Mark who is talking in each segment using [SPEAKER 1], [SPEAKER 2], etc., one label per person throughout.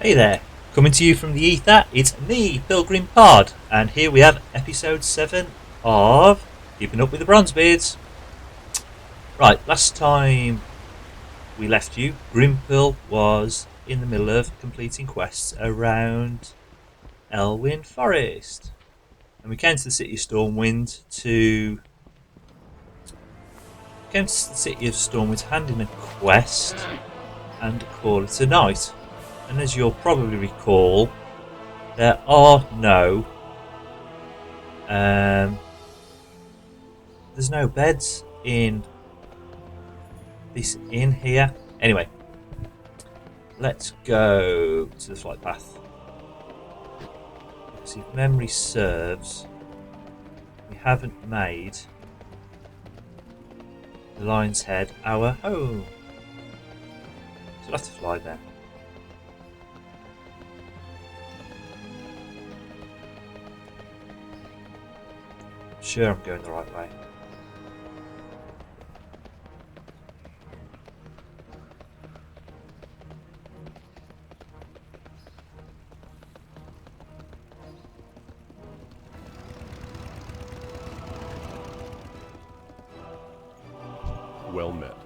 [SPEAKER 1] Hey there, coming to you from the ether, it's me, Pilgrim Pod, and here we have episode 7 of Keeping Up with the Bronzebeards. Right, last time we left you, Grimpil was in the middle of completing quests around Elwyn Forest. And we came to the city of Stormwind to hand in a quest and call it a night. And as you'll probably recall, there are no there's no beds in this inn here. Anyway, let's go to the flight path. See, if memory serves, we haven't made the Lion's Head our home, so we'll have to fly there. Sure, I'm going the right way.
[SPEAKER 2] Well met.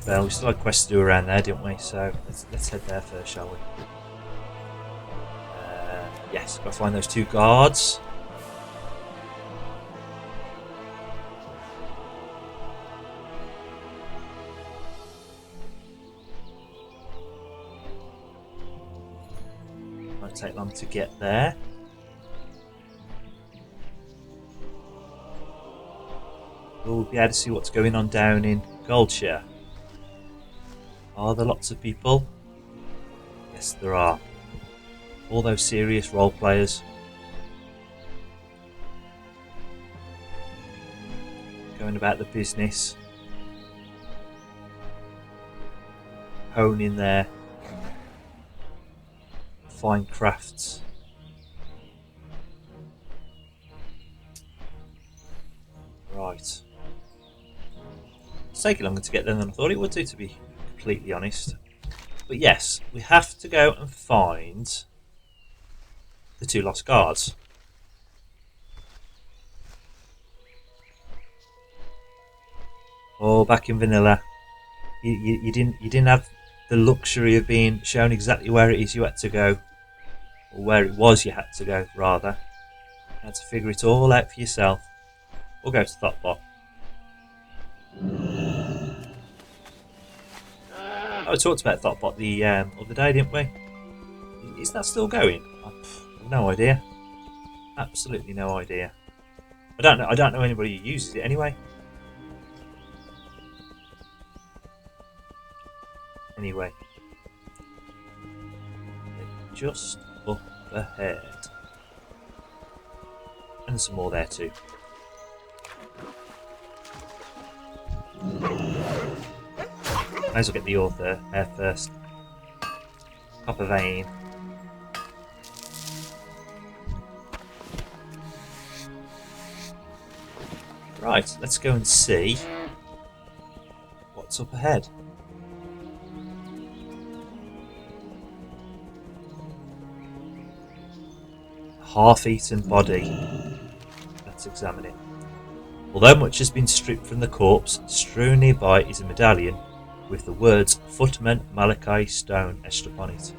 [SPEAKER 1] Well, we still had quests to do around there, didn't we? So let's head there first, shall we? Yes, gotta find those two guards. Won't take long to get there. We'll be able to see what's going on down in Goldshire. Are there lots of people? Yes, there are. All those serious role players going about the business, honing their fine crafts. Right. It's taking longer to get there than I thought it would do, to be completely honest. But yes, we have to go and find the two lost guards. Oh, back in vanilla, you didn't have the luxury of being shown exactly where it is you had to go, or where it was you had to go, rather. You had to figure it all out for yourself. We'll go to Thoughtbot. Oh, we talked about Thoughtbot the other day, didn't we? Is that still going? No idea. Absolutely no idea. I don't know anybody who uses it anyway. Anyway, they're just up ahead, and some more there too. Might as well get the author there first. Copper vein. Right, let's go and see what's up ahead. Half-eaten body. Let's examine it. Although much has been stripped from the corpse, strewn nearby is a medallion with the words Footman Malachi Stone etched upon it.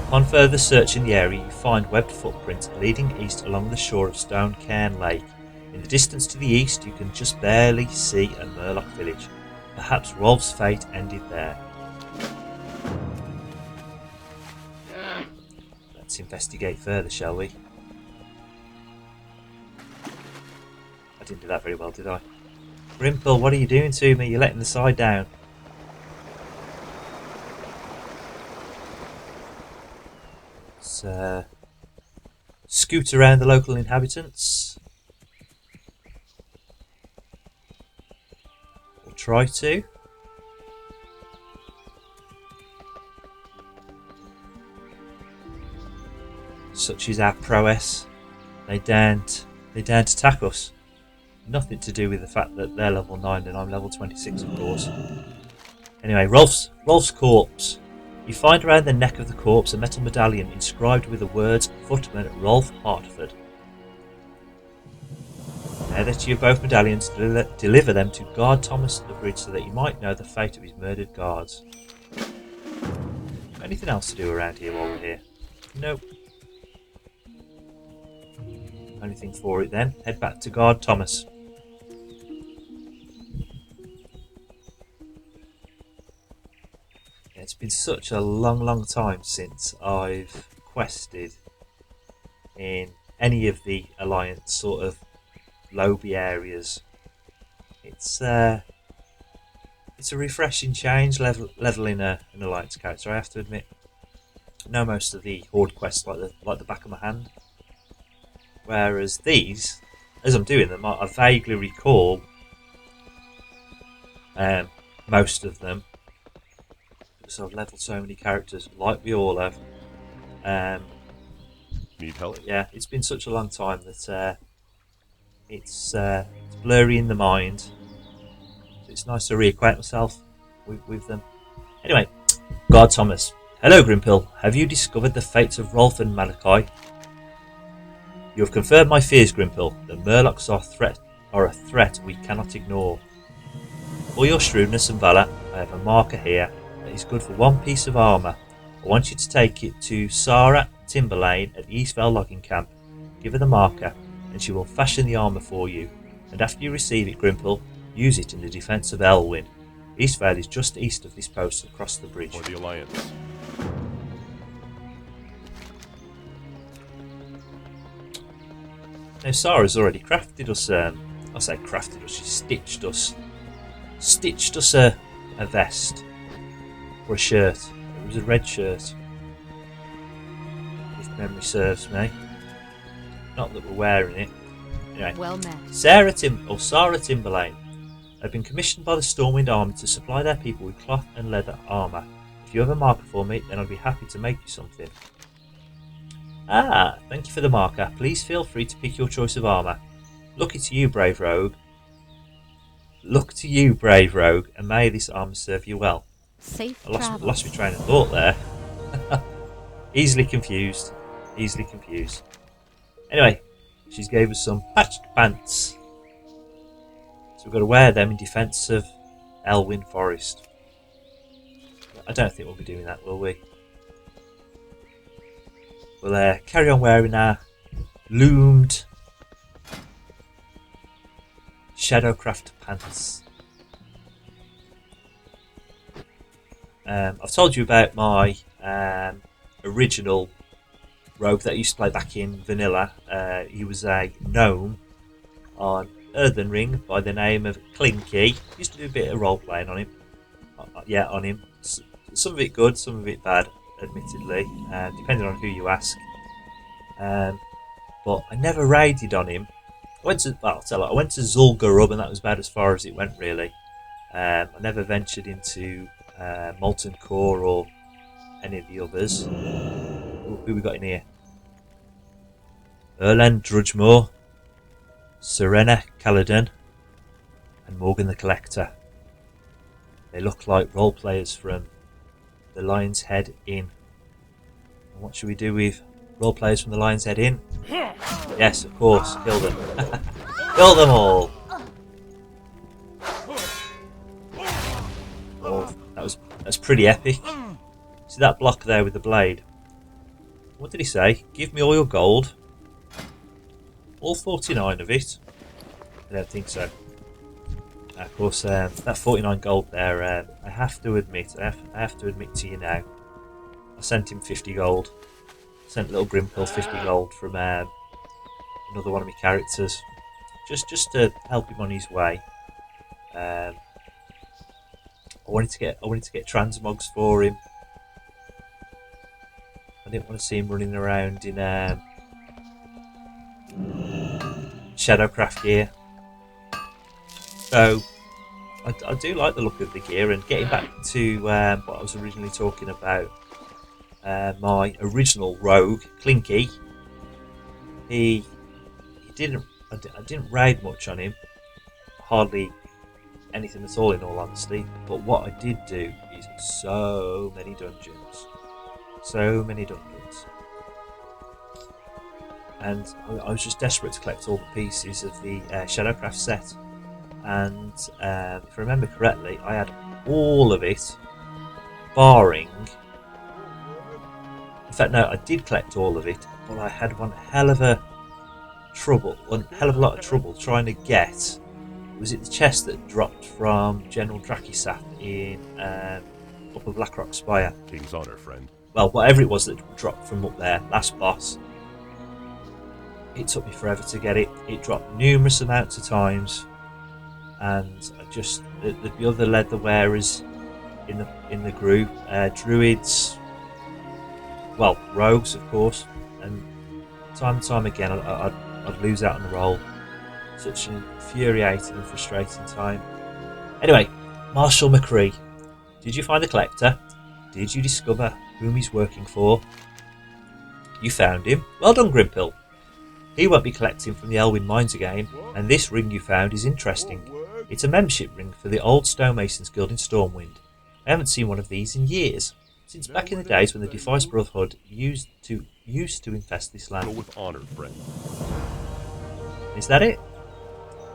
[SPEAKER 1] Upon further search in the area, you find webbed footprints leading east along the shore of Stone Cairn Lake. In the distance to the east, you can just barely see a Murloc village. Perhaps Rolf's fate ended there. Let's investigate further, shall we? I didn't do that very well, did I? Grimpil, what are you doing to me? You're letting the side down. Let's scoot around the local inhabitants. Or try to. Such is our prowess. They daren't attack us. Nothing to do with the fact that they're level 9 and I'm level 26, of course. Anyway, Rolf's corpse. You find around the neck of the corpse a metal medallion inscribed with the words Footman Rolf Hartford. Now that you have both medallions, deliver them to guard Thomas at the bridge so that you might know the fate of his murdered guards. Anything else to do around here while we're here? Nope. Only thing for it then, head back to guard Thomas. Yeah, it's been such a long time since I've quested in any of the Alliance sort of lobby areas. It's a refreshing change leveling an Alliance character, I have to admit. I know most of the Horde quests like the back of my hand. Whereas these, as I'm doing them, I vaguely recall most of them. So I've leveled so many characters, like we all have.
[SPEAKER 2] Need help?
[SPEAKER 1] Yeah, it's been such a long time that it's blurry in the mind. So it's nice to reacquaint myself with them. Anyway, Guard Thomas. Hello, Grimpil. Have you discovered the fates of Rolf and Malachi? You have confirmed my fears, Grimpil. The Murlocs are a threat we cannot ignore. For your shrewdness and valour, I have a marker here that is good for one piece of armour. I want you to take it to Sarah Timberlane at Eastvale Logging Camp. Give her the marker, and she will fashion the armour for you. And after you receive it, Grimpil, use it in the defence of Elwyn. Eastvale is just east of this post across the bridge.
[SPEAKER 2] Or the Alliance.
[SPEAKER 1] Now Sarah's already crafted us, she stitched us a vest, or a shirt. It was a red shirt, if memory serves me. Not that we're wearing it. Anyway,
[SPEAKER 3] Well met.
[SPEAKER 1] Sarah Timberlane have been commissioned by the Stormwind Army to supply their people with cloth and leather armour. If you have a marker for me, then I'd be happy to make you something. Ah, thank you for the marker. Please feel free to pick your choice of armour. Look to you, brave rogue. And may this armour serve you well.
[SPEAKER 3] Safe
[SPEAKER 1] I lost
[SPEAKER 3] travels.
[SPEAKER 1] my train of thought there. Easily confused. Anyway, she's gave us some patched pants. So we've got to wear them in defence of Elwyn Forest. I don't think we'll be doing that, will we? We'll carry on wearing our loomed Shadowcraft pants. I've told you about my original rogue that I used to play back in Vanilla. He was a gnome on Earthen Ring by the name of Clinky. Used to do a bit of role playing on him. On him. Some of it good, some of it bad, admittedly, depending on who you ask. But I never raided on him. I went to Zul'Gurub, and that was about as far as it went, really. I never ventured into Molten Core or any of the others. Who we got in here? Erland Drudgemore, Serena Caledon, and Morgan the Collector. They look like role players from the Lion's Head Inn. And what should we do with role players from the Lion's Head Inn? Yes, of course, kill them. Kill them all! Oh, that's pretty epic. See that block there with the blade? What did he say? Give me all your gold. All 49 of it? I don't think so. Of course, that 49 gold there, I have to admit to you now, I sent him 50 gold. Sent little Grimpil 50 gold from another one of my characters, just to help him on his way. I wanted to get transmogs for him. I didn't want to see him running around in Shadowcraft gear. So I do like the look of the gear, and getting back to what I was originally talking about, my original rogue, Clinky, I didn't raid much on him, hardly anything at all, in all honesty. But what I did do is so many dungeons. So many dungeons. And I was just desperate to collect all the pieces of the Shadowcraft set. And if I remember correctly, I had all of it, barring... In fact, no, I did collect all of it, but I had one hell of a lot of trouble trying to get... Was it the chest that dropped from General Drakisat in Upper Blackrock Spire?
[SPEAKER 2] King's honor, friend.
[SPEAKER 1] Well, whatever it was that dropped from up there, last boss. It took me forever to get it. It dropped numerous amounts of times. And the other leather wearers in the group, druids, well, rogues of course, and time again I'd lose out on the roll. Such an infuriating and frustrating time. Anyway, Marshal McCree, did you find the collector? Did you discover whom he's working for? You found him. Well done, Grimpil. He won't be collecting from the Elwyn mines again, and this ring you found is interesting. It's a membership ring for the old Stonemasons Guild in Stormwind. I haven't seen one of these in years, since back in the days when the Defice Brotherhood used to infest this
[SPEAKER 2] Go
[SPEAKER 1] land.
[SPEAKER 2] with honor, friend.
[SPEAKER 1] Is that it?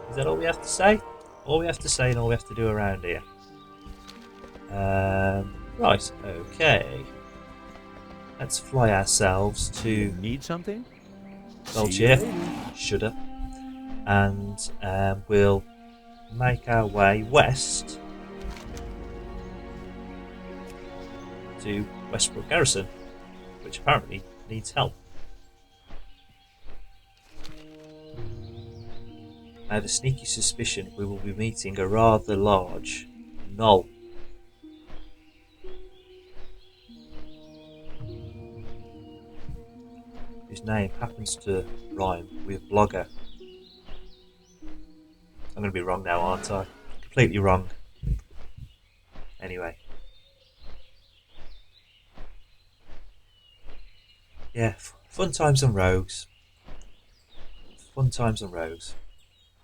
[SPEAKER 1] Is that all we have to say? All we have to say and all we have to do around here. Right, okay. Let's fly ourselves to
[SPEAKER 3] Need something?
[SPEAKER 1] Belgier, Shudder, and we'll make our way west to Westbrook Garrison, which apparently needs help. I have a sneaky suspicion we will be meeting a rather large gnoll. Whose name happens to rhyme with blogger. I'm going to be wrong now, aren't I? Completely wrong. Anyway. Yeah, fun times on rogues. Fun times on rogues.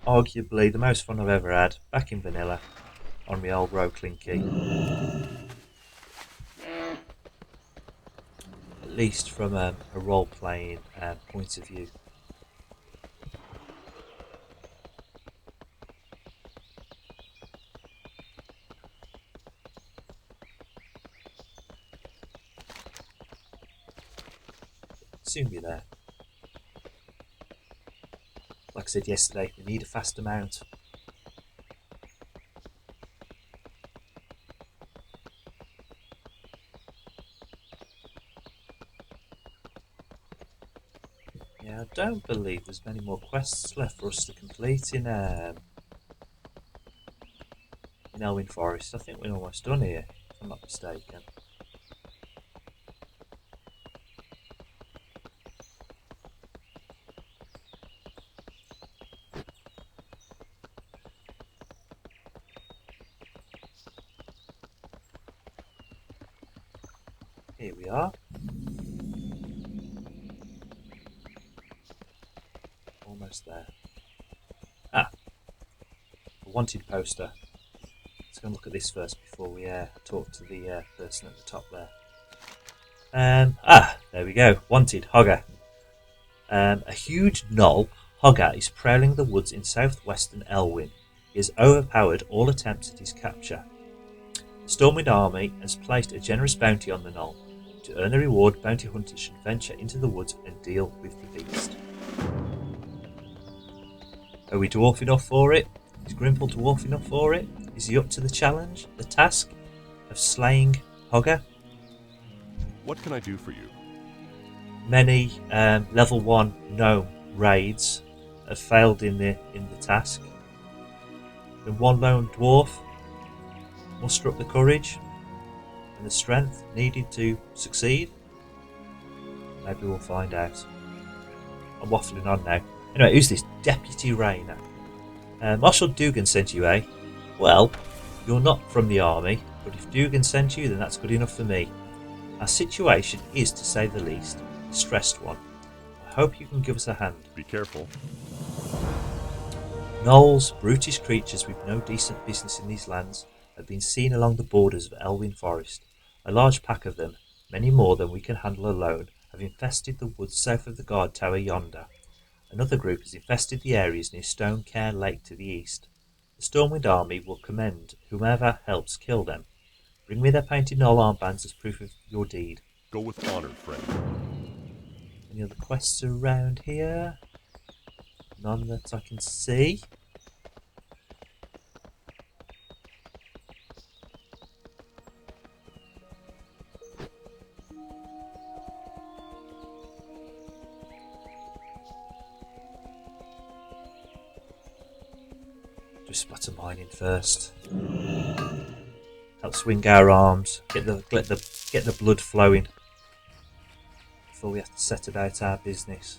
[SPEAKER 1] Arguably the most fun I've ever had, back in vanilla, on my old rogue Clinky. At least from a role-playing point of view. Soon be there. Like I said yesterday, we need a faster mount. Yeah, I don't believe there's many more quests left for us to complete in Elwyn Forest. I think we're almost done here, if I'm not mistaken. Here we are. Almost there. Ah! A wanted poster. Let's go and look at this first before we talk to the person at the top there. There we go. Wanted, Hogger. A huge gnoll, Hogger is prowling the woods in southwestern Elwyn. He has overpowered all attempts at his capture. The Stormwind army has placed a generous bounty on the gnoll. To earn the reward, bounty hunters should venture into the woods and deal with the beast. Are we dwarf enough for it? Is Grimpil dwarf enough for it? Is he up to the challenge, the task of slaying Hogger?
[SPEAKER 2] What can I do for you?
[SPEAKER 1] Many level 1 gnome raids have failed in the task. And one lone dwarf muster up the courage and the strength needed to succeed. Maybe we'll find out. I'm waffling on now. Anyway, who's this? Deputy Rayner. Marshal Dugan sent you, eh? Well, you're not from the army, but if Dugan sent you, then that's good enough for me. Our situation is, to say the least, a stressed one. I hope you can give us a hand.
[SPEAKER 2] Be careful.
[SPEAKER 1] Gnolls, brutish creatures with no decent business in these lands, have been seen along the borders of Elwyn Forest. A large pack of them, many more than we can handle alone, have infested the woods south of the guard tower yonder. Another group has infested the areas near Stonecare Lake to the east. The Stormwind army will commend whomever helps kill them. Bring me their painted gnoll armbands as proof of your deed.
[SPEAKER 2] Go with honor, friend.
[SPEAKER 1] Any other quests around here? None that I can see. Do splatter mining first. Help swing our arms. Get the blood flowing before we have to set about our business.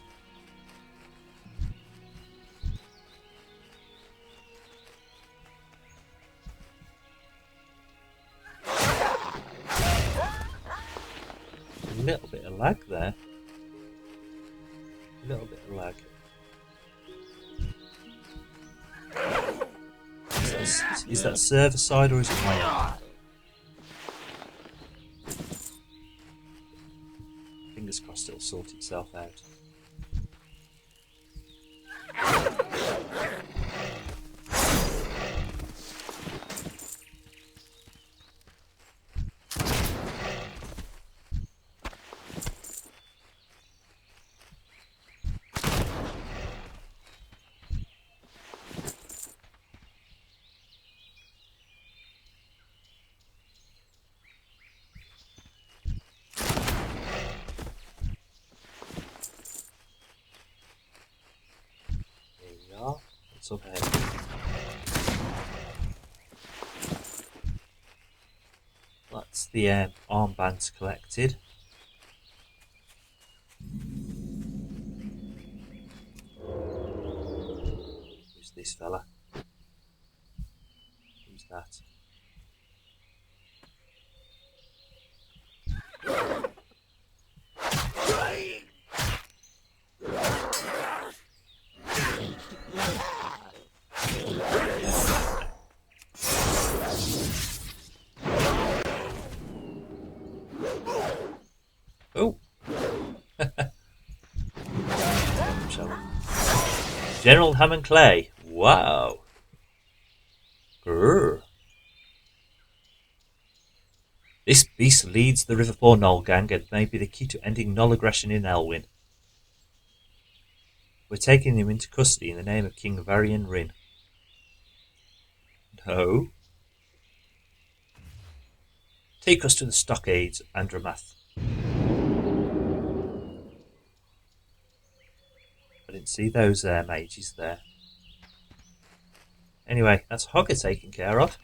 [SPEAKER 1] A little bit of lag there. A little bit of lag. Is that server side or is it my end? Fingers crossed it'll sort itself out. What's up ahead? That's the armbands collected. Who's this fella? Who's that? Oh! General Hammond Clay. Wow! Grrr. This beast leads the Riverpaw Gnoll gang and may be the key to ending Gnoll aggression in Elwyn. We're taking him into custody in the name of King Varian Rin. No. Take us to the stockades, Andramath. I didn't see those mages there. Anyway, that's Hogger taken care of.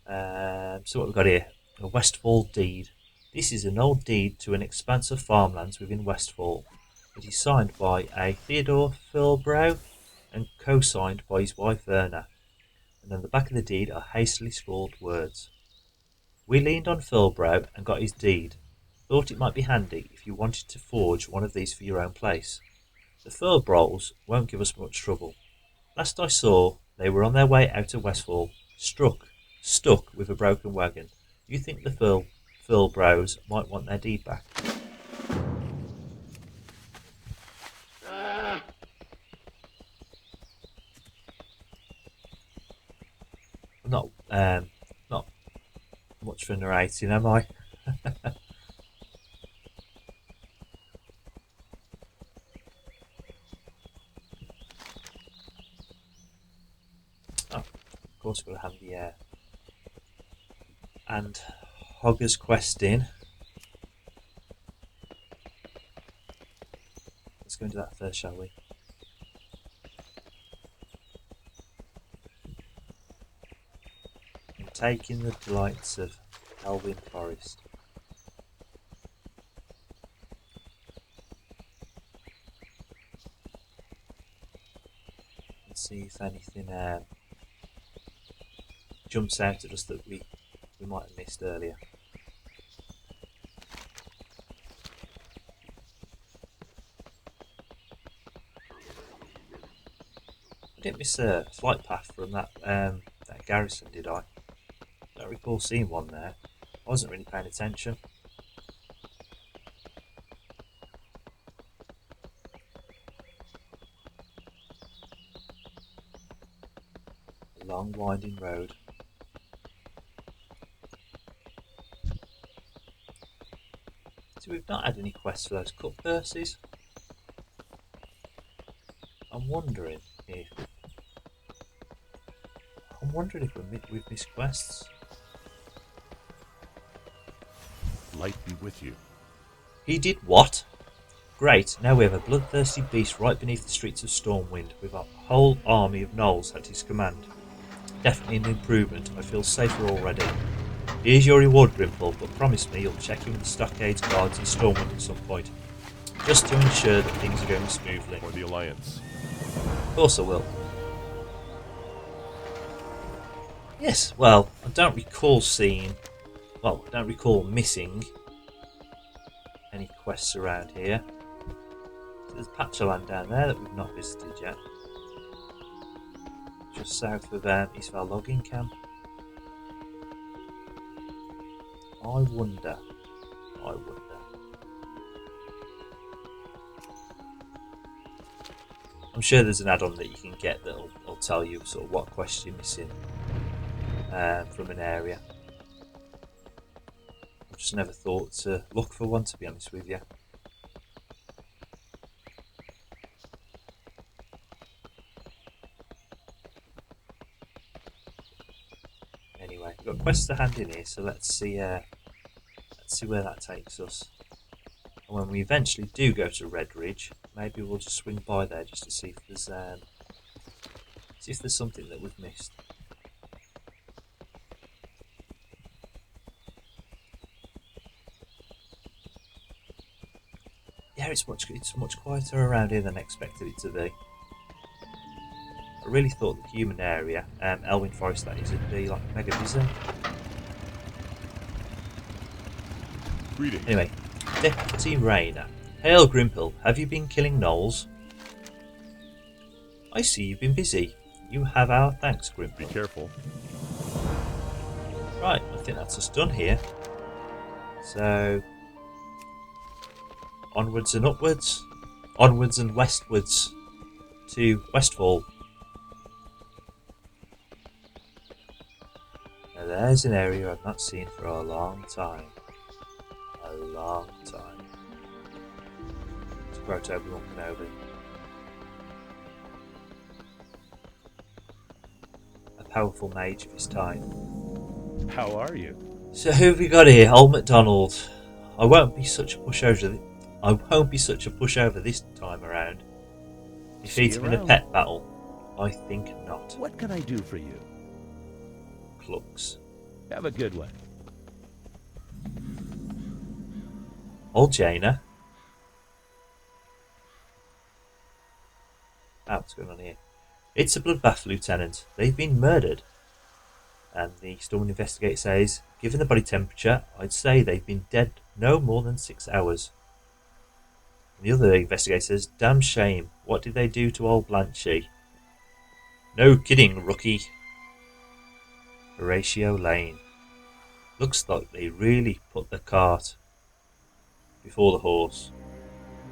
[SPEAKER 1] So what we've got here? A Westfall deed. This is an old deed to an expanse of farmlands within Westfall. It is signed by a Theodore Philbrow and co-signed by his wife Verna. And on the back of the deed are hastily scrawled words. We leaned on Philbrow and got his deed. Thought it might be handy if you wanted to forge one of these for your own place. The Philbrows won't give us much trouble. Last I saw, they were on their way out of Westfall, stuck with a broken wagon. You think the Philbrows might want their deed back? I'm not much for narrating, am I? Oh, of course we'll have the air. And Hogger's quest in. Let's go into that first, shall we? And take in the delights of Elwyn Forest. And see if anything jumps out at us that we might have missed earlier. didn't miss a flight path from that garrison, did I? Don't recall seeing one there. I wasn't really paying attention. A long winding road. So we've not had any quests for those cut purses. I'm wondering if we've missed quests.
[SPEAKER 2] Light be with you.
[SPEAKER 1] He did what? Great, now we have a bloodthirsty beast right beneath the streets of Stormwind, with a whole army of gnolls at his command. Definitely an improvement, I feel safer already. Here's your reward, Grimpil, but promise me you'll check in with the Stockades guards in Stormwind at some point, just to ensure that things are going smoothly.
[SPEAKER 2] For the Alliance.
[SPEAKER 1] Of course I will. Yes, well, I don't recall missing any quests around here. So there's a patch of land down there that we've not visited yet. Just south of Eastfall logging camp. I wonder. I'm sure there's an add-on that you can get that'll tell you sort of what quest you're missing from an area. I've just never thought to look for one, to be honest with you. Anyway, we've got quests to hand in here, so let's see where that takes us. And when we eventually do go to Red Ridge, maybe we'll just swing by there just to see if there's something that we've missed. Yeah, it's much quieter around here than I expected it to be. I really thought the human area, Elwyn Forest that is, would be like mega busy.
[SPEAKER 2] Greetings.
[SPEAKER 1] Anyway, Deputy Rayner. Hail Grimpil, have you been killing gnolls? I see you've been busy. You have our thanks, Grimpil.
[SPEAKER 2] Be careful.
[SPEAKER 1] Right, I think that's us done here. So, onwards and upwards, onwards and westwards to Westfall. Now there's an area I've not seen for a long time. A long time. To quote Obi-Wan Kenobi. A powerful mage of his time.
[SPEAKER 3] How are you?
[SPEAKER 1] So who have we got here? Old MacDonald. I won't be such a pushover this time around. Defeat him in a pet battle? I think not.
[SPEAKER 3] What can I do for you?
[SPEAKER 1] Clucks.
[SPEAKER 3] Have a good one.
[SPEAKER 1] Old Jaina. Oh, what's going on here? It's a bloodbath, Lieutenant. They've been murdered. And the Stormwind investigator says, given the body temperature, I'd say they've been dead no more than 6 hours. And the other investigator says, damn shame. What did they do to old Blanchy? No kidding, rookie. Horatio Lane. Looks like they really put the cart before the horse.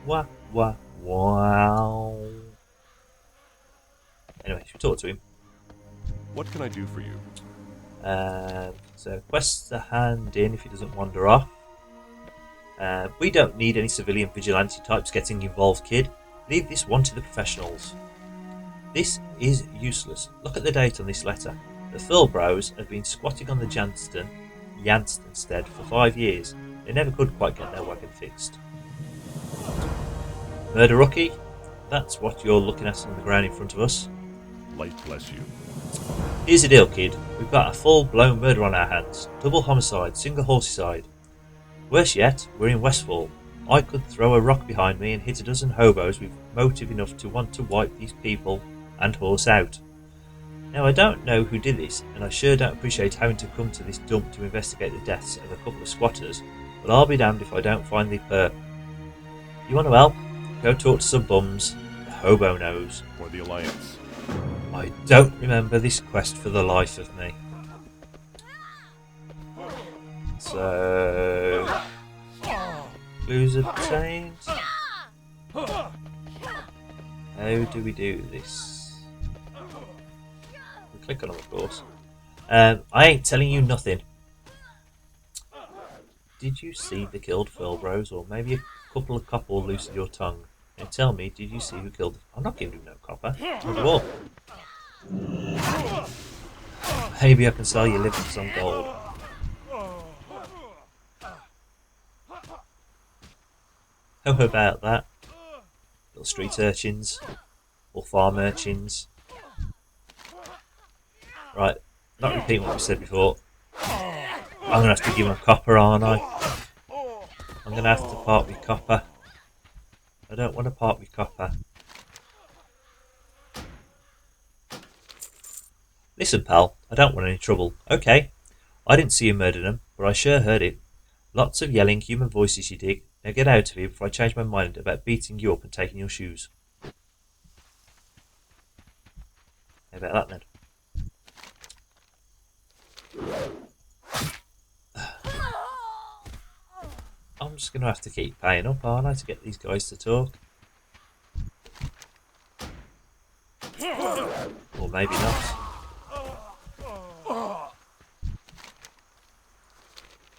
[SPEAKER 1] Wah, wah, wow. Anyway, should we talk to him?
[SPEAKER 2] What can I do for you?
[SPEAKER 1] So quests to hand in if he doesn't wander off. We don't need any civilian vigilante types getting involved, kid. Leave this one to the professionals. This is useless. Look at the date on this letter. The Philbros have been squatting on the Janstead for 5 years. They never could quite get their wagon fixed. Murder rookie? That's what you're looking at on the ground in front of us.
[SPEAKER 2] Light bless you.
[SPEAKER 1] Here's the deal, kid. We've got a full-blown murder on our hands. Double homicide, single horseside. Worse yet, we're in Westfall. I could throw a rock behind me and hit a dozen hobos with motive enough to want to wipe these people and horse out. Now, I don't know who did this, and I sure don't appreciate having to come to this dump to investigate the deaths of a couple of squatters, but I'll be damned if I don't find the perp. You want to help? Go talk to some bums. The hobo knows.
[SPEAKER 2] For the Alliance.
[SPEAKER 1] I don't remember this quest for the life of me. So, clues obtained. How do we do this? We click on them, of course. I ain't telling you nothing. Did you see the killed Furlbros, or maybe a couple of copper loose in your tongue? And tell me, did you see who killed them? I'm not giving you no copper. No dwarf. Maybe I can sell your liver for some gold. How about that? Little street urchins. Or farm urchins. Right, not repeating what we said before. I'm going to have to give him a copper, aren't I? I'm going to have to part with copper. I don't want to part with copper. Listen, pal, I don't want any trouble. Okay, I didn't see you murder them, but I sure heard it. Lots of yelling, human voices, you dig. Now get out of here before I change my mind about beating you up and taking your shoes. How about that then? I'm just going to have to keep paying up, aren't I, to get these guys to talk? Or maybe not.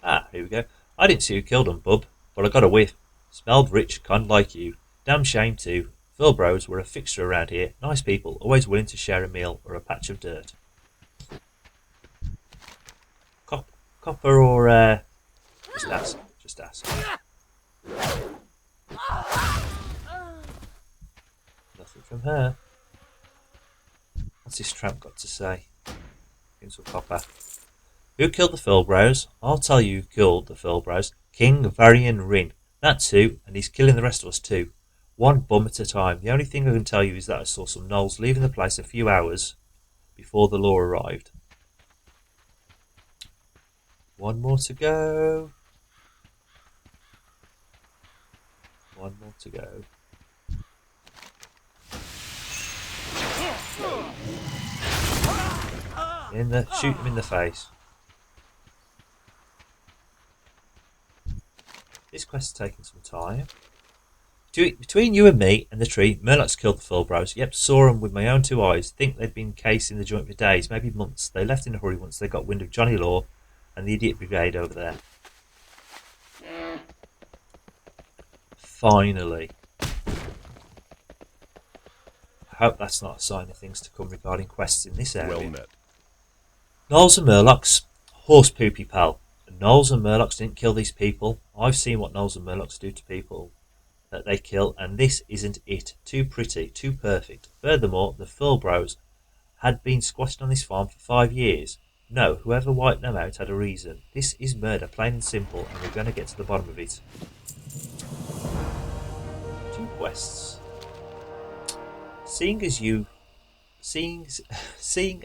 [SPEAKER 1] Ah, here we go. I didn't see who killed them, bub, but I got a whiff. Smelled rich, kind like you. Damn shame too. Furlbros were a fixture around here. Nice people, always willing to share a meal or a patch of dirt. Copper or just ask. Just ask. Nothing from her. What's this tramp got to say? Give some copper. Who killed the Furlbros? I'll tell you who killed the Furlbros. King Varian Rin. That's who, and he's killing the rest of us too. One bum at a time. The only thing I can tell you is that I saw some gnolls leaving the place a few hours before the law arrived. One more to go. One more to go. Shoot him in the face. This quest is taking some time. Between you and me and the tree, Murlocs killed the Furlbros. Yep, saw them with my own two eyes. Think they'd been casing the joint for days, maybe months. They left in a hurry once they got wind of Johnny Law and the idiot brigade over there. Finally. I hope that's not a sign of things to come regarding quests in this area.
[SPEAKER 2] Well met.
[SPEAKER 1] Gnolls and Murlocs, horse poopy pal. Gnolls and Murlocs didn't kill these people. I've seen what Gnolls and Murlocs do to people that they kill, and this isn't it. Too pretty, too perfect. Furthermore, the Furlbros had been squashed on this farm for 5 years. No, whoever wiped them out had a reason. This is murder, plain and simple, and we're going to get to the bottom of it. 2 quests. Seeing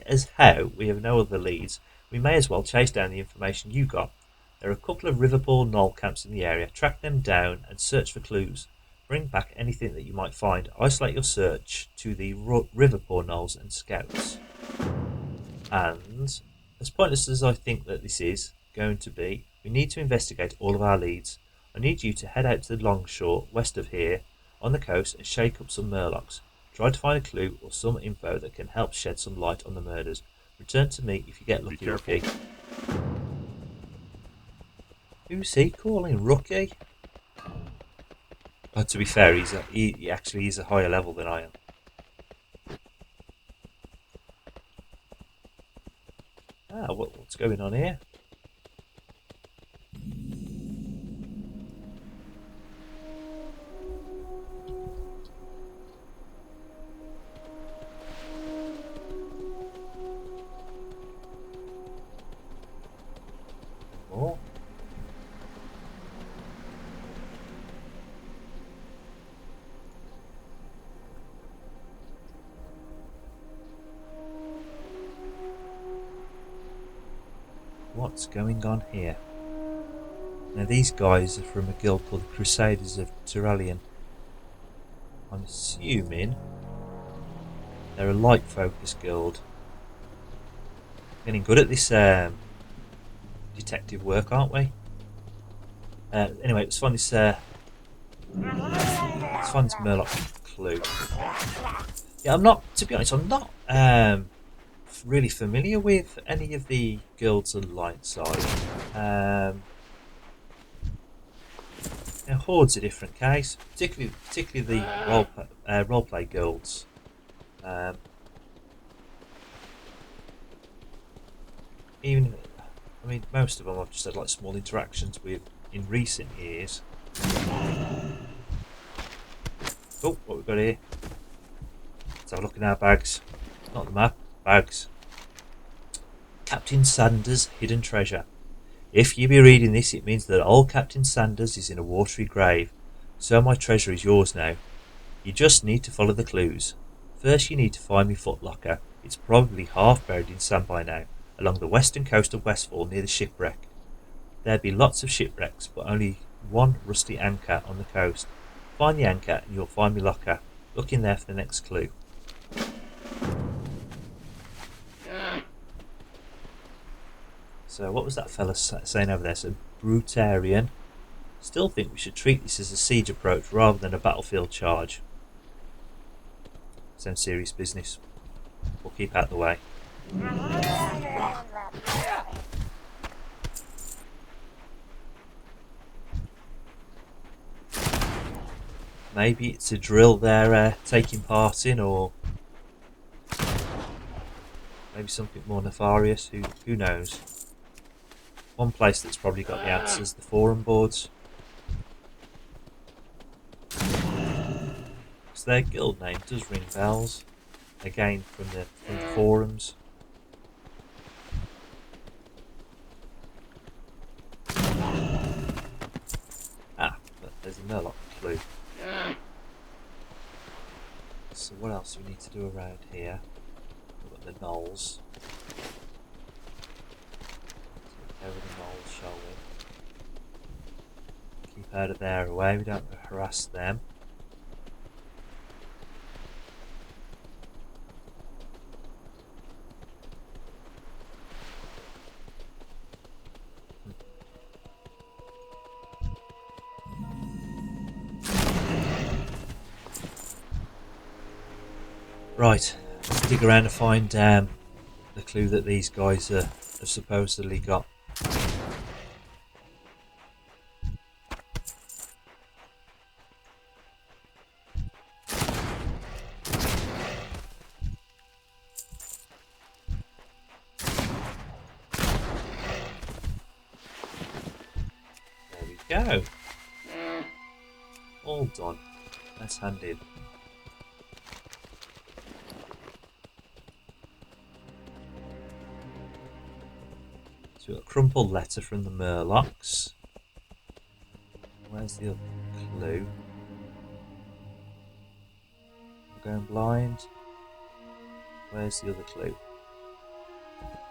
[SPEAKER 1] as how we have no other leads, we may as well chase down the information you got. There are a couple of Riverpool Gnoll camps in the area. Track them down and search for clues. Bring back anything that you might find. Isolate your search to the Riverpool Gnolls and Scouts. And, as pointless as I think that this is going to be, we need to investigate all of our leads. I need you to head out to the Longshore, west of here, on the coast, and shake up some Murlocs. Try to find a clue or some info that can help shed some light on the murders. Return to me if you get lucky, Rookie. Who's he calling Rookie? Oh, to be fair, he actually is a higher level than I am. Ah, what's going on here? More? What's going on here? Now these guys are from a guild called the Crusaders of Tyrallion. I'm assuming They're a light focus guild. Getting good at this detective work, aren't we? Anyway, let's find this. Let's find this Murloc clue. Yeah, I'm not. To be honest, I'm not really familiar with any of the guilds on the light side. Horde's a different case, particularly the roleplay guilds. Even, I mean, most of them I've just had like small interactions with in recent years. Oh, what we've got here? Let's have a look in our bags. Not the map, bags. Captain Sanders' hidden treasure. If you be reading this, it means that old Captain Sanders is in a watery grave. So my treasure is yours now. You just need to follow the clues. First you need to find me footlocker. It's probably half buried in sand by now, along the western coast of Westfall near the shipwreck. There be lots of shipwrecks, but only one rusty anchor on the coast. Find the anchor and you'll find me locker. Look in there for the next clue. So what was that fella saying over there? So Brutarian. Still think we should treat this as a siege approach rather than a battlefield charge. Some serious business. We'll keep out the way. Maybe it's a drill they're taking part in, or maybe something more nefarious. Who knows? One place that's probably got the answers: the forum boards. So their guild name does ring bells. Again, from the forums. Ah, but there's a Murloc clue. So what else do we need to do around here? We've got the knolls. Let's go over the knolls, shall we? Keep out of their way, we don't harass them. Right, let's dig around and find the clue that these guys have supposedly got. There we go. All done. That's handy. So we've got a crumpled letter from the Murlocs. Where's the other clue? We're going blind. Where's the other clue?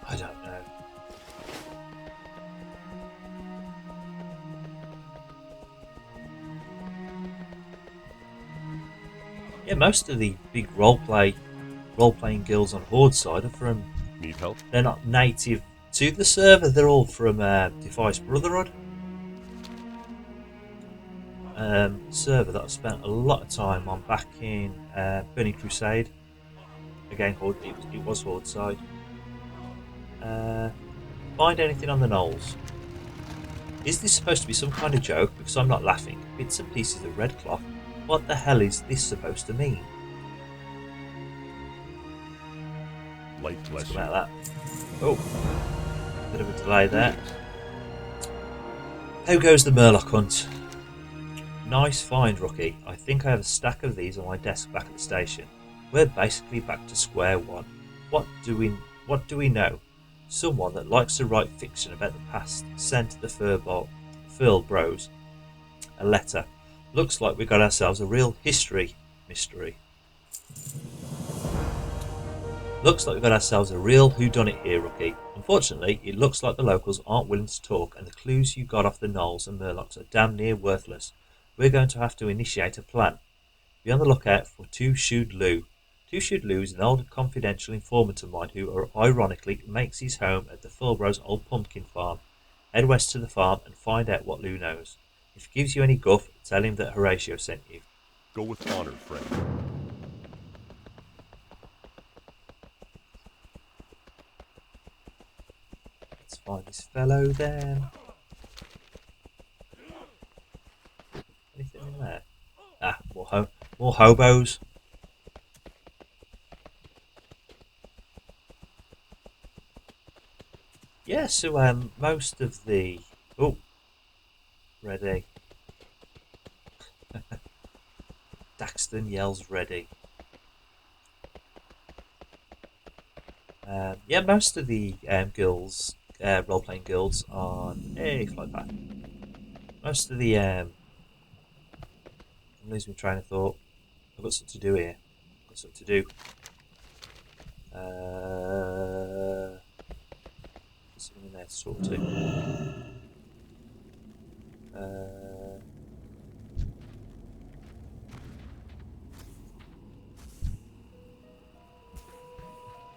[SPEAKER 1] I don't know. Yeah, most of the big role-playing guilds on Horde side are from...
[SPEAKER 2] Need help?
[SPEAKER 1] They're not native to the server, they're all from Device Brotherhood. Server that I've spent a lot of time on back in Burning Crusade. Again, Horde, it was Horde side. Find anything on the knolls. Is this supposed to be some kind of joke? Because I'm not laughing. Bits and pieces of red cloth. What the hell is this supposed to mean?
[SPEAKER 2] Light bless
[SPEAKER 1] Let's
[SPEAKER 2] you.
[SPEAKER 1] come out of that. Oh, bit of a delay there. How goes the Murloc hunt? Nice find, Rookie. I think I have a stack of these on my desk back at the station. We're basically back to square one. What do we know? Someone that likes to write fiction about the past sent the Furl Bros a letter. Looks like we got ourselves a real history mystery. Looks like we got ourselves a real whodunit here, Rookie. Unfortunately, it looks like the locals aren't willing to talk, and the clues you got off the Knolls and Murlocs are damn near worthless. We're going to have to initiate a plan. Be on the lookout for 2 Shoed Lou. Two Shoodloo is an old and confidential informant of mine who, ironically, makes his home at the Fulbrow's old pumpkin farm. Head west to the farm and find out what Lou knows. If he gives you any guff, tell him that Horatio sent you.
[SPEAKER 2] Go with honor, friend.
[SPEAKER 1] Let's find this fellow then. Anything in there? Ah, more hobos. Yeah, so most of the ready. Daxton yells ready. Yeah, most of the role-playing guilds on fly back. Most of the I'm losing my train of thought. I've got something to do here. I've got something to do. There's something in there to talk to.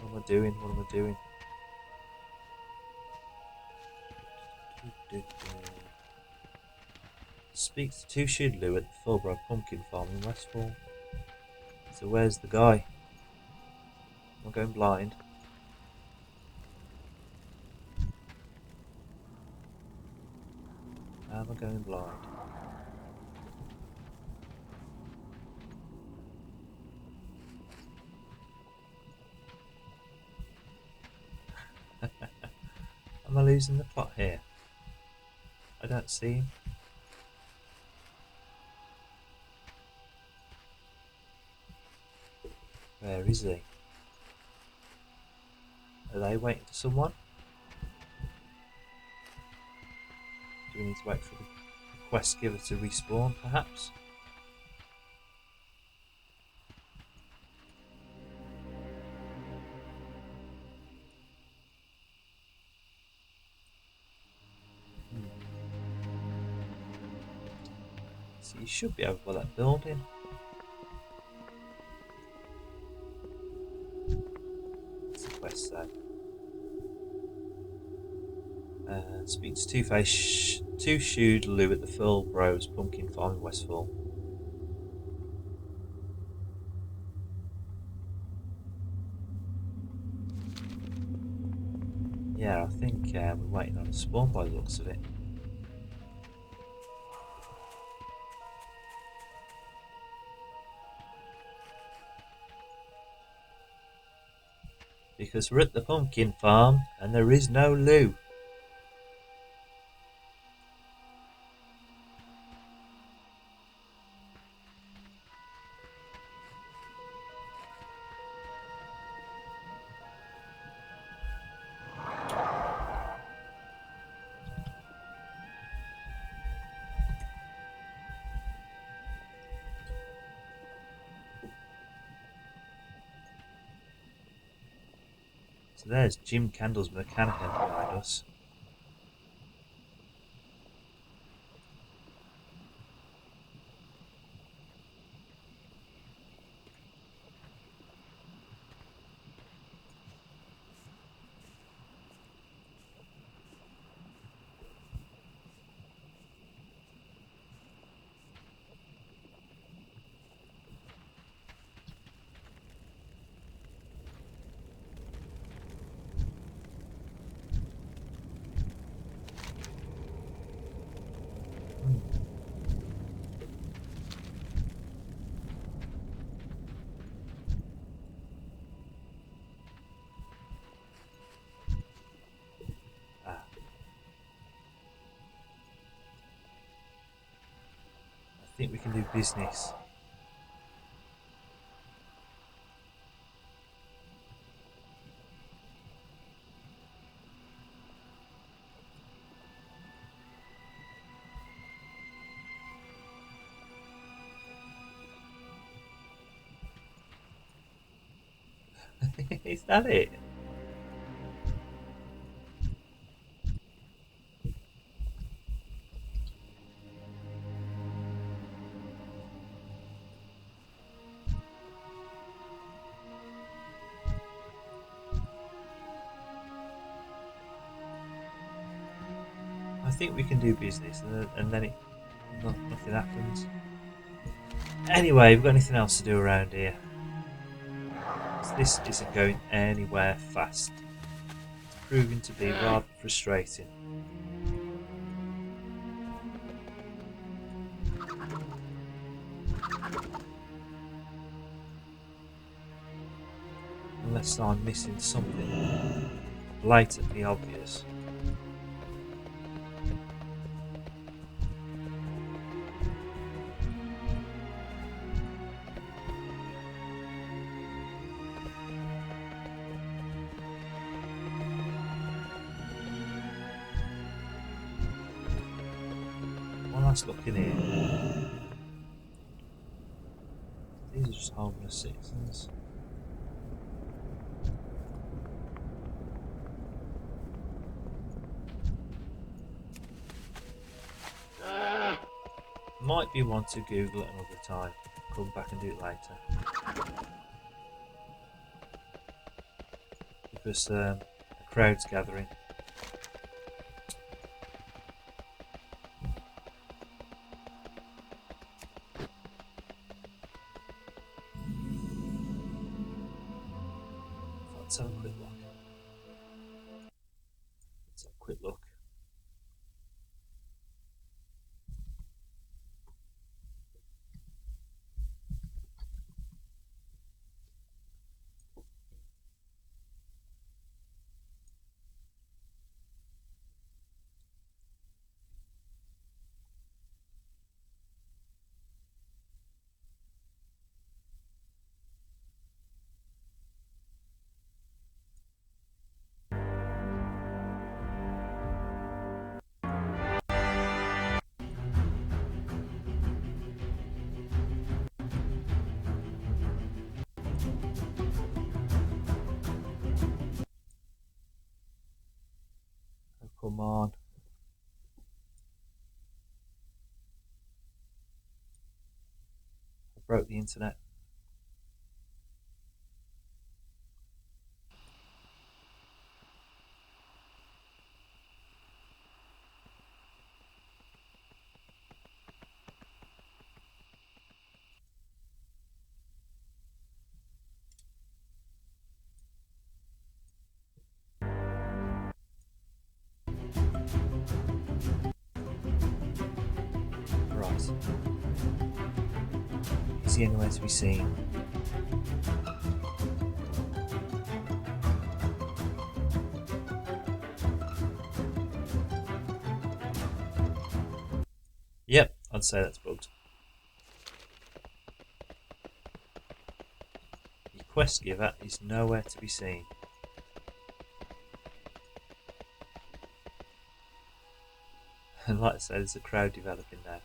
[SPEAKER 1] What am I doing? What am I doing? Speak to Two Shoodloo at the Fulbrow Pumpkin Farm in Westfall. So where's the guy? Am I going blind? Am I going blind? Am I losing the plot here? I don't see him. Where is he? Are they waiting for someone? Do we need to wait for the quest giver to respawn, perhaps? So you should be over by that building. What's the quest say? Speak to Two Shoodloo at the Fulbrow's Pumpkin Farm in Westfall. Yeah, I think we're waiting on a spawn by the looks of it. Because we're at the pumpkin farm and there is no Lou. So there's Jim Candle's Mechanican behind us. I think we can do business. Is that it? think we can do business, and then nothing happens. Anyway, we've got anything else to do around here? This isn't going anywhere fast. It's proving to be rather frustrating. Unless I'm missing something blatantly obvious. One last look in here. These are just homeless citizens. Might be one to Google at another time. Come back and do it later. Because a crowd's gathering. Let's have a quick look. Let's have a quick look. Oh, come on. I broke the internet. Right. Is he anywhere to be seen? Yep, I'd say that's bugged. The quest giver is nowhere to be seen. And like I said, there's a crowd developing now.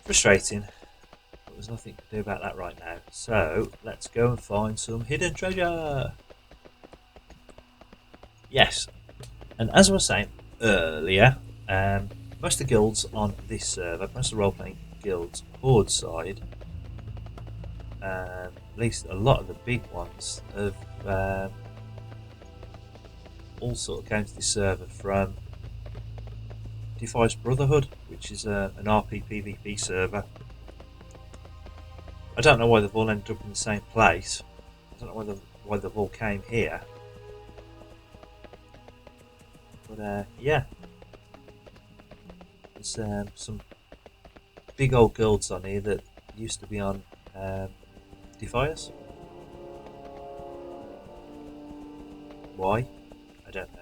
[SPEAKER 1] Frustrating, but there's nothing to do about that right now. So let's go and find some hidden treasure. Yes, and as I was saying earlier, most of the guilds on this server, most of the role-playing guilds, Horde side, at least a lot of the big ones, have all sort of came to this server from Defies Brotherhood, which is an RP PvP server. I don't know why they've all ended up in the same place. I don't know why they've all came here. But yeah, there's some big old guilds on here that used to be on Defias. Why? I don't know.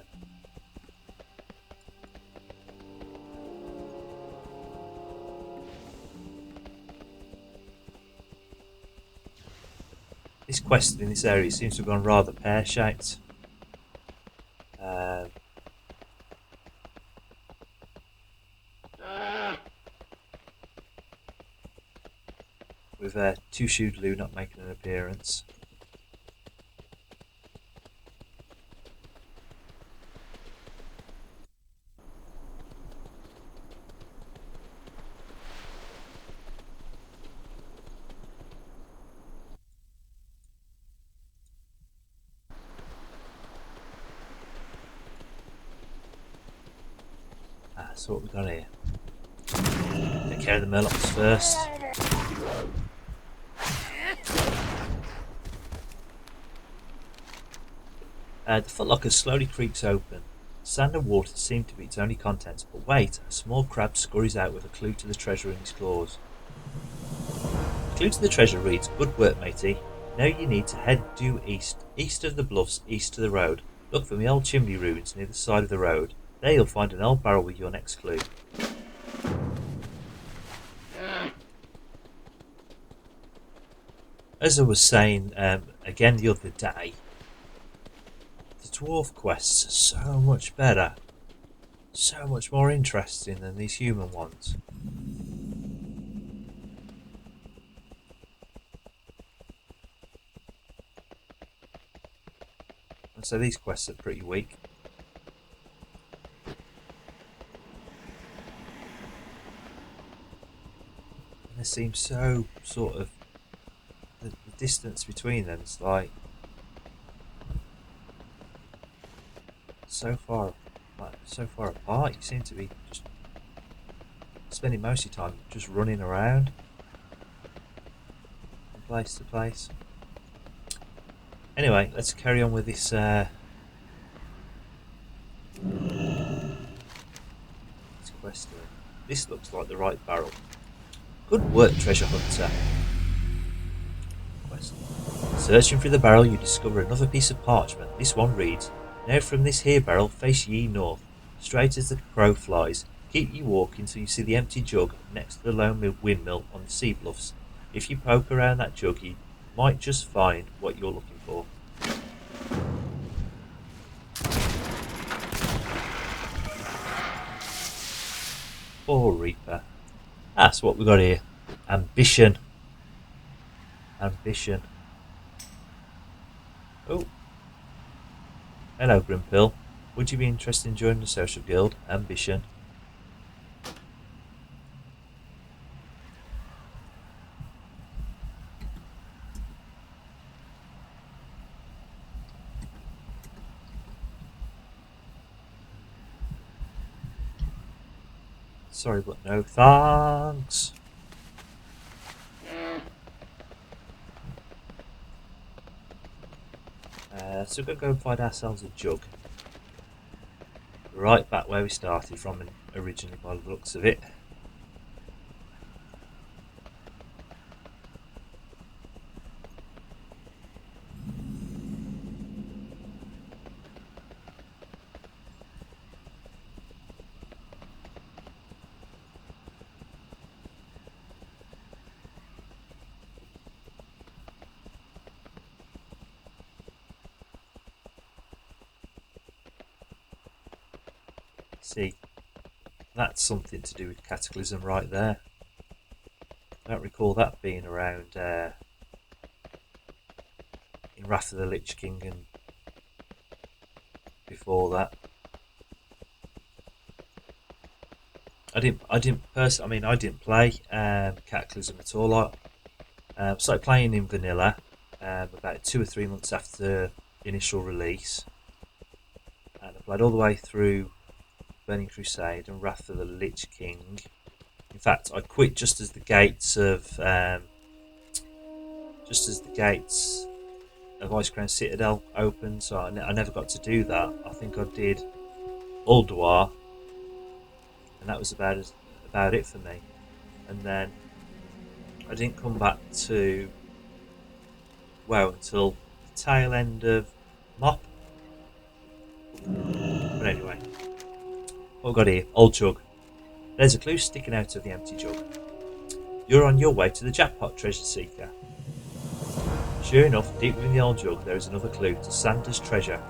[SPEAKER 1] This quest in this area seems to have gone rather pear-shaped. With Two-Shoed Lou not making an appearance. So what we got here? Take care of the Murlocs first. The footlocker slowly creaks open. Sand and water seem to be its only contents, but wait, a small crab scurries out with a clue to the treasure in his claws. The clue to the treasure reads, "Good work, matey. Now you need to head due east of the bluffs, east to the road. Look for the old chimney ruins near the side of the road. There you'll find an old barrel with your next clue." As I was saying again the other day, the dwarf quests are so much better, so much more interesting than these human ones. And so these quests are pretty weak. And they seem so sort of the distance between them is like so far apart. You seem to be just spending most of your time just running around from place to place. Anyway, let's carry on with this this quest here. This looks like the right barrel. Good work, treasure hunter. Quest. Searching through the barrel, you discover another piece of parchment. This one reads, "Now from this here barrel face ye north, straight as the crow flies. Keep ye walking till you see the empty jug next to the lone windmill on the sea bluffs. If you poke around that jug, you might just find what you're looking for." Poor Reaper. That's what we got here. Ambition. Ambition. Oh. Hello, Grimpil. Would you be interested in joining the social guild? Ambition. Sorry, but no thanks. So we're going to go and find ourselves a jug. Right back where we started from originally by the looks of it. See, that's something to do with Cataclysm right there. I don't recall that being around in Wrath of the Lich King and before that. I didn't play Cataclysm at all. I started playing in vanilla about 2 or 3 months after the initial release, and I played all the way through Burning Crusade and Wrath of the Lich King. In fact, I quit just as the gates of Icecrown Citadel opened, so I never got to do that. I think I did Ulduar, and that was about it for me. And then I didn't come back to WoW until the tail end of MOP. But anyway, what we've got here, old jug. There's a clue sticking out of the empty jug. You're on your way to the jackpot, treasure seeker. Sure enough, deep within the old jug there is another clue to Sandra's treasure.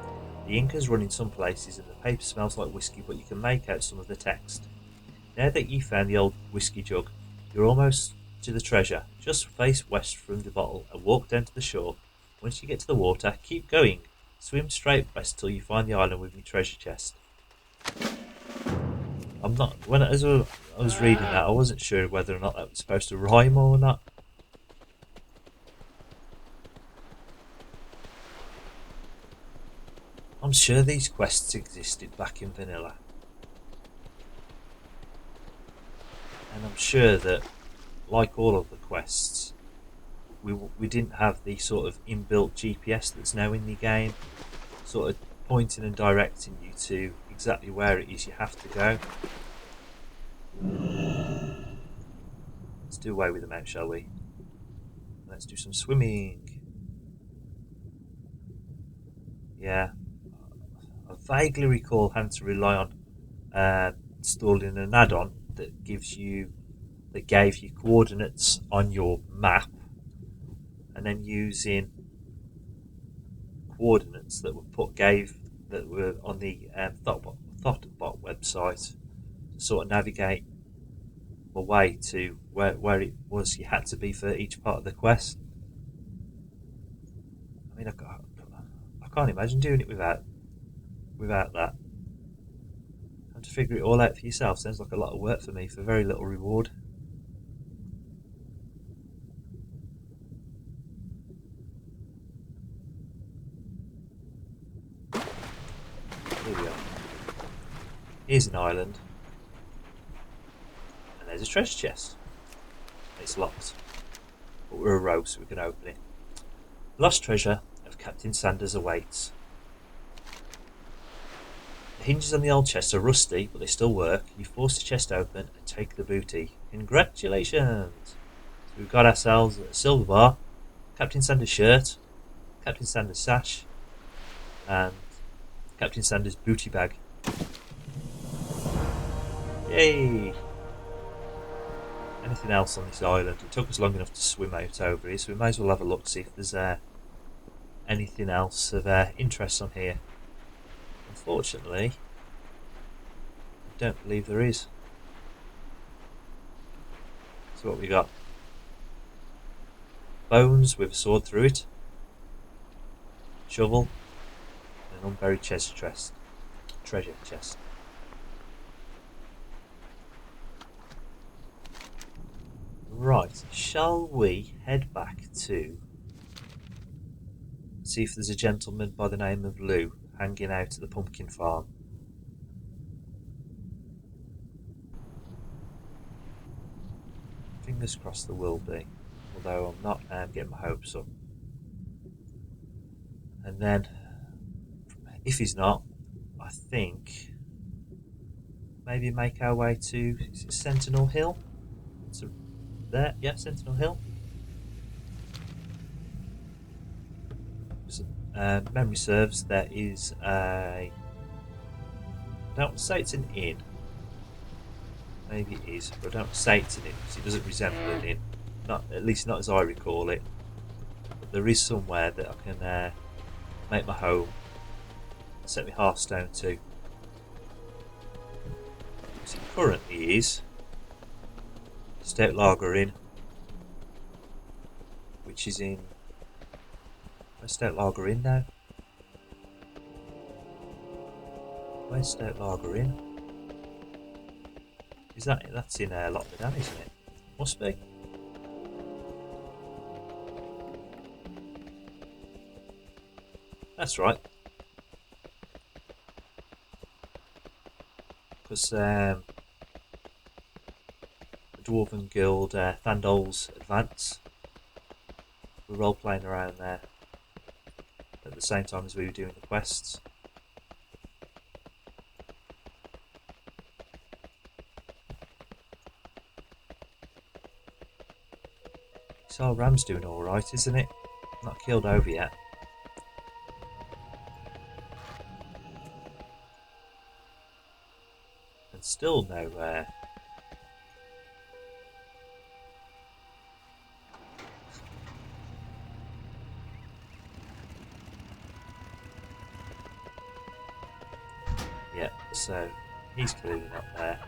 [SPEAKER 1] The ink has run in some places and the paper smells like whiskey, but you can make out some of the text. Now that you've found the old whiskey jug, you're almost to the treasure. Just face west from the bottle and walk down to the shore. Once you get to the water, keep going. Swim straight west till you find the island with your treasure chest. As I was reading that, I wasn't sure whether or not that was supposed to rhyme or not. I'm sure these quests existed back in vanilla. And I'm sure that, like all of the quests, we didn't have the sort of inbuilt GPS that's now in the game, sort of pointing and directing you to exactly where it is you have to go. Let's do away with them out, shall we? Let's do some swimming. Yeah. I vaguely recall having to rely on installing an add-on that gave you coordinates on your map, and then using coordinates that were on the Thoughtbot website to sort of navigate my way to where it was you had to be for each part of the quest. I mean, I can't imagine doing it without that. Have to figure it all out for yourself sounds like a lot of work for me for very little reward. Here we are. Here's an island. And there's a treasure chest. It's locked. But we're a rogue, so we can open it. Lost treasure of Captain Sanders awaits. The hinges on the old chest are rusty, but they still work. You force the chest open and take the booty. Congratulations! So we've got ourselves a silver bar, Captain Sanders shirt, Captain Sanders sash, and Captain Sanders booty bag. Yay! Anything else on this island? It took us long enough to swim out over here, so we may as well have a look, see if there's anything else of interest on here. Unfortunately, I don't believe there is. So what we got? Bones with a sword through it, shovel, and an unburied treasure chest. Right, shall we head back to see if there's a gentleman by the name of Lou hanging out at the pumpkin farm? Fingers crossed there will be, although I'm not getting my hopes up. And then, if he's not, I think maybe make our way to Sentinel Hill. So there, yeah, Sentinel Hill. So, memory serves, there is a... I don't say it's an inn. Maybe it is, but I don't say it's an inn because it doesn't resemble an inn. Not, at least not as I recall it. But there is somewhere that I can make my home and set my Hearthstone to. As it currently is Stout Lager Inn, which is in... Where's Stout Lager Inn now? Where's Stout Lager Inn? Is that's in Lockdown, isn't it? Must be. That's right. Because the Dwarven Guild Thandol's Advance, we're role playing around there at the same time as we were doing the quests. So Ram's doing alright, isn't it? Not killed over yet. And still no yeah, so he's clearly not there.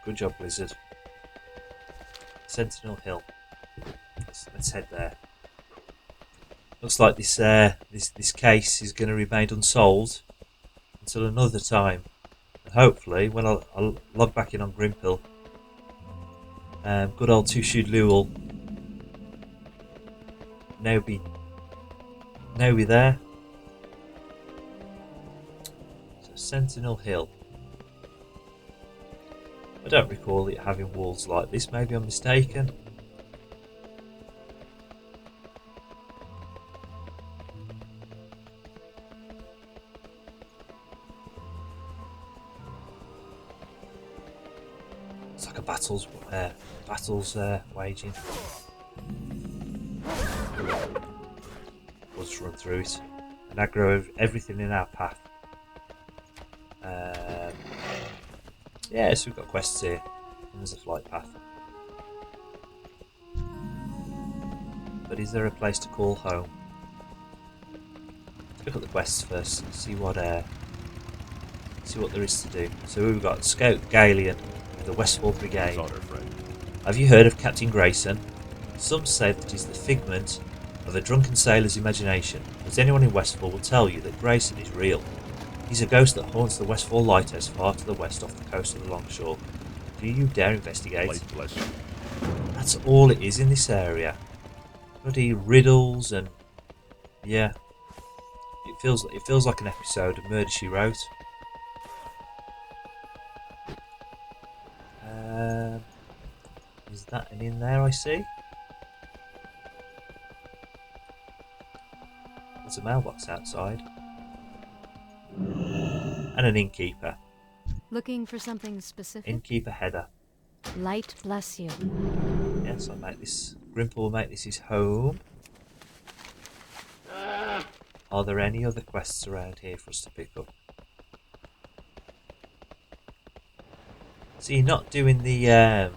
[SPEAKER 1] Good job, Blizzard. Sentinel Hill. Let's head there. Looks like this case is going to remain unsolved until another time. And hopefully, when I'll log back in on Grimpil, good old two-shoed Lou will now be there. Sentinel Hill. I don't recall it having walls like this. Maybe I'm mistaken. It's like a battle's waging. We'll just run through it and aggro everything in our path. Yeah, so we've got quests here, and there's a flight path. But is there a place to call home? Let's look at the quests first. See what there is to do. So we've got Scout Galian of the Westfall Brigade.
[SPEAKER 2] Honor, friend.
[SPEAKER 1] Have you heard of Captain Grayson? Some say that he's the figment of a drunken sailor's imagination, but anyone in Westfall will tell you that Grayson is real. He's a ghost that haunts the Westfall lighthouse far to the west off the coast of the Longshore. Do you dare investigate?
[SPEAKER 2] Light bless you.
[SPEAKER 1] That's all it is in this area. Bloody riddles and yeah, it feels like an episode of Murder She Wrote. Is that an inn there? I see. There's a mailbox outside. And an innkeeper.
[SPEAKER 4] Looking for something specific?
[SPEAKER 1] Innkeeper Heather.
[SPEAKER 4] Light bless you.
[SPEAKER 1] Yes, Grimpil will make this his home. Are there any other quests around here for us to pick up? So you're not doing the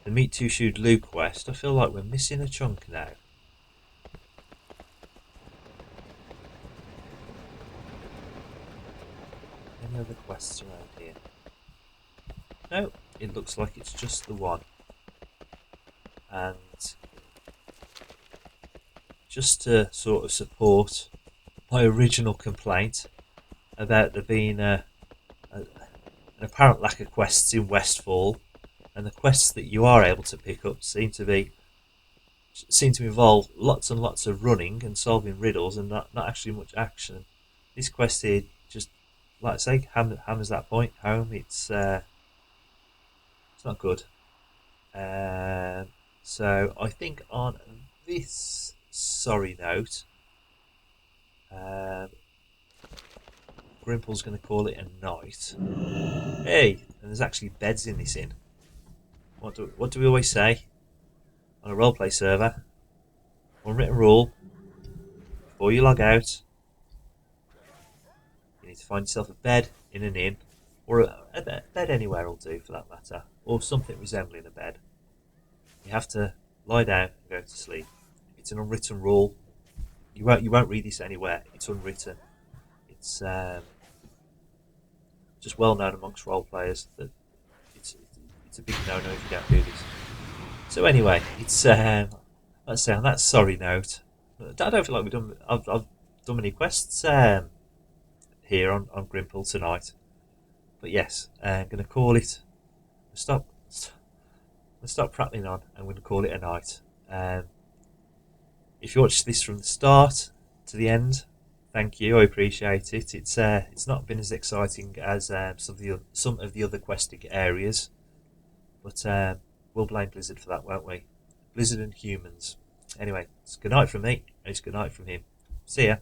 [SPEAKER 1] Meet Two Shoot Loop quest. I feel like we're missing a chunk now. Any other quests around here? No, it looks like it's just the one. And just to sort of support my original complaint about there being an apparent lack of quests in Westfall, and the quests that you are able to pick up seem to involve lots and lots of running and solving riddles and not actually much action. This quest here just, like I say, hammers that point home. It's not good. So I think on this sorry note, Grimpil's going to call it a night. Hey, and there's actually beds in this inn. What do we always say on a roleplay server? One written rule: before you log out, you need to find yourself a bed in an inn, or a bed anywhere will do for that matter, or something resembling a bed. You have to lie down and go to sleep. It's an unwritten rule. You won't read this anywhere. It's unwritten. It's just well known amongst role players that it's a big no-no if you don't do this. So anyway, it's let's say on that sorry note, I don't feel like I've done many quests here on Grimpil tonight. But yes, I'm going to call it. Stop prattling on. I'm going to call it a night. If you watched this from the start to the end, thank you. I appreciate it. It's not been as exciting as some of the other questing areas, but we'll blame Blizzard for that, won't we? Blizzard and humans. Anyway, it's good night from me, and it's good night from him. See ya.